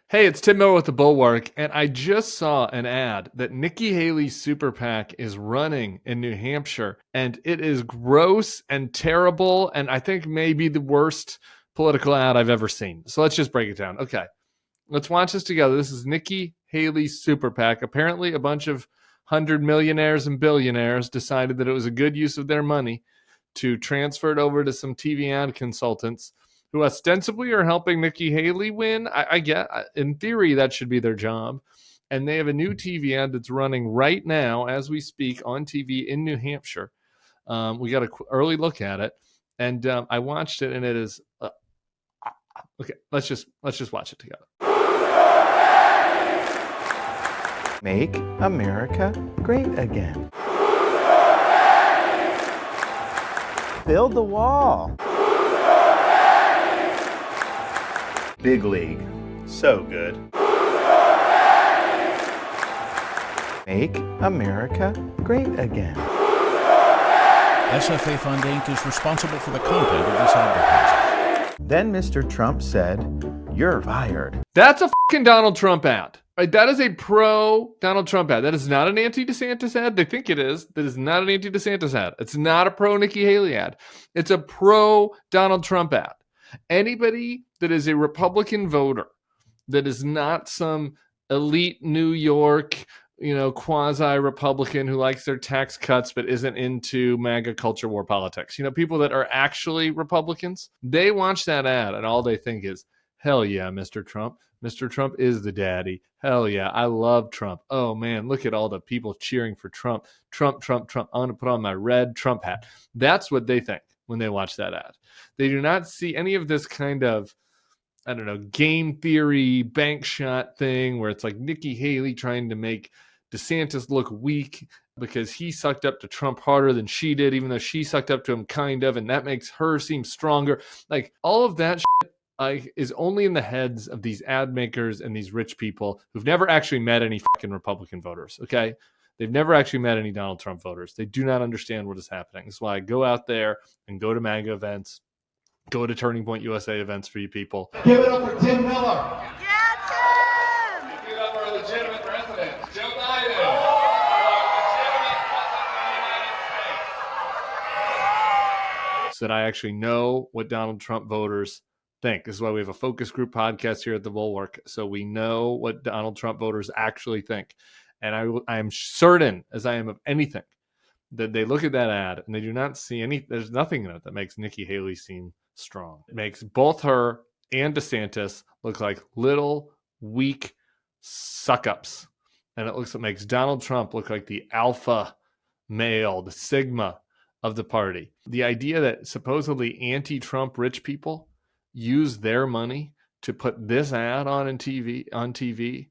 Hey, it's Tim Miller with the Bulwark, and I just saw an ad that Nikki Haley's super PAC is running in New Hampshire, and it is gross and terrible, and I think maybe the worst political ad I've ever seen. So let's just break it down. Okay, let's watch this together. This is Nikki Haley's super PAC. Apparently, a bunch of 100 millionaires and billionaires decided that it was a good use of their money to transfer it over to some TV ad consultants who ostensibly are helping Nikki Haley win. I get, in theory, that should be their job. And they have a new TV ad that's running right now as we speak on TV in New Hampshire. We got an early look at it, and I watched it, and it is okay. Let's just watch it together. Make America great again. Build the wall. Big league. So good. Make America great again. SFA funding is responsible for the content of this advertising. Then Mr. Trump said, "You're fired." That's a fucking Donald Trump ad. Right? That is a pro-Donald Trump ad. That is not an anti-DeSantis ad. They think it is. That is not an anti-DeSantis ad. It's not a pro-Nikki Haley ad. It's a pro-Donald Trump ad. Anybody that is a Republican voter, that is not some elite New York, quasi-Republican who likes their tax cuts but isn't into MAGA culture war politics. People that are actually Republicans, they watch that ad and all they think is, hell yeah, Mr. Trump. Mr. Trump is the daddy. Hell yeah, I love Trump. Oh man, look at all the people cheering for Trump. Trump, Trump, Trump. I'm going to put on my red Trump hat. That's what they think when they watch that ad. They do not see any of this kind of, game theory, bank shot thing where it's like Nikki Haley trying to make DeSantis look weak because he sucked up to Trump harder than she did, even though she sucked up to him kind of, and that makes her seem stronger. Like all of that shit is only in the heads of these ad makers and these rich people who've never actually met any fucking Republican voters, okay? They've never actually met any Donald Trump voters. They do not understand what is happening. That's why I go out there and go to MAGA events, go to Turning Point USA events for you people. Give it up for Tim Miller. Yeah, Tim! Give it up for a legitimate president, Joe Biden. So that I actually know what Donald Trump voters think. This is why we have a focus group podcast here at the Bulwark, so we know what Donald Trump voters actually think. And I am certain, as I am of anything, that they look at that ad and they do not see there's nothing in it that makes Nikki Haley seem strong. It makes both her and DeSantis look like little, weak suck-ups. And it makes Donald Trump look like the alpha male, the sigma of the party. The idea that supposedly anti-Trump rich people use their money to put this ad on TV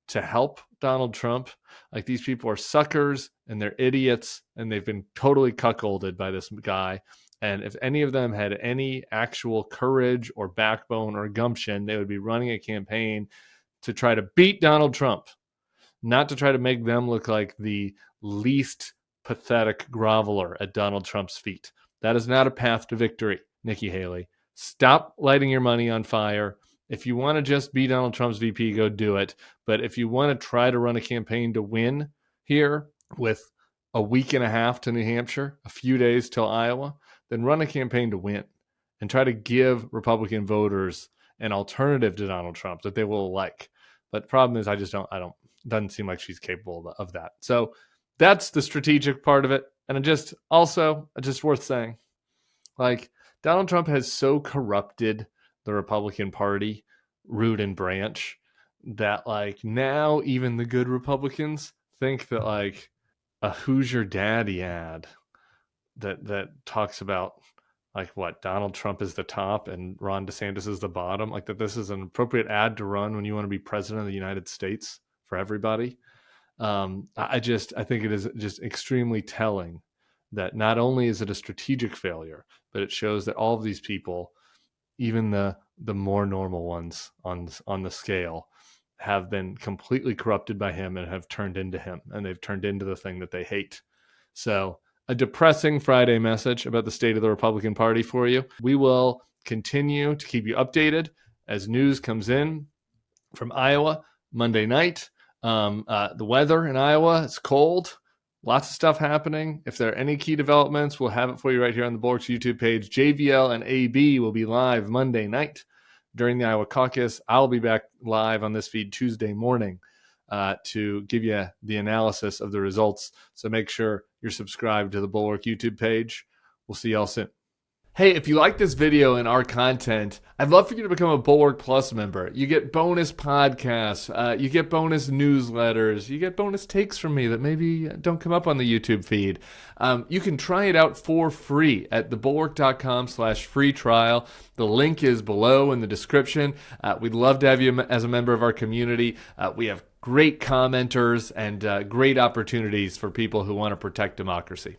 to help Donald Trump. Like, these people are suckers and they're idiots and they've been totally cuckolded by this guy. And if any of them had any actual courage or backbone or gumption, they would be running a campaign to try to beat Donald Trump, not to try to make them look like the least pathetic groveler at Donald Trump's feet. That is not a path to victory, Nikki Haley. Stop lighting your money on fire. If you want to just be Donald Trump's VP, go do it. But if you want to try to run a campaign to win here with a week and a half to New Hampshire, a few days till Iowa, then run a campaign to win and try to give Republican voters an alternative to Donald Trump that they will like. But the problem is doesn't seem like she's capable of that. So that's the strategic part of it. And just worth saying, like, Donald Trump has so corrupted the Republican Party, root and branch, that like now even the good Republicans think that like a "Who's Your Daddy" ad that talks about like what Donald Trump is the top and Ron DeSantis is the bottom, like that this is an appropriate ad to run when you want to be president of the United States for everybody. I think it is just extremely telling that not only is it a strategic failure, but it shows that all of these people, even the more normal ones on the scale, have been completely corrupted by him and have turned into him, and they've turned into the thing that they hate. So a depressing Friday message about the state of the Republican Party for you. We will continue to keep you updated as news comes in. from Iowa Monday night. The weather in Iowa, it's cold. Lots of stuff happening. If there are any key developments, we'll have it for you right here on the Bulwark's YouTube page. JVL and AB will be live Monday night during the Iowa caucus. I'll be back live on this feed Tuesday morning to give you the analysis of the results. So make sure you're subscribed to the Bulwark YouTube page. We'll see y'all soon. Hey, if you like this video and our content, I'd love for you to become a Bulwark Plus member. You get bonus podcasts, you get bonus newsletters, you get bonus takes from me that maybe don't come up on the YouTube feed. You can try it out for free at thebulwark.com/free trial. The link is below in the description. We'd love to have you as a member of our community. We have great commenters and great opportunities for people who want to protect democracy.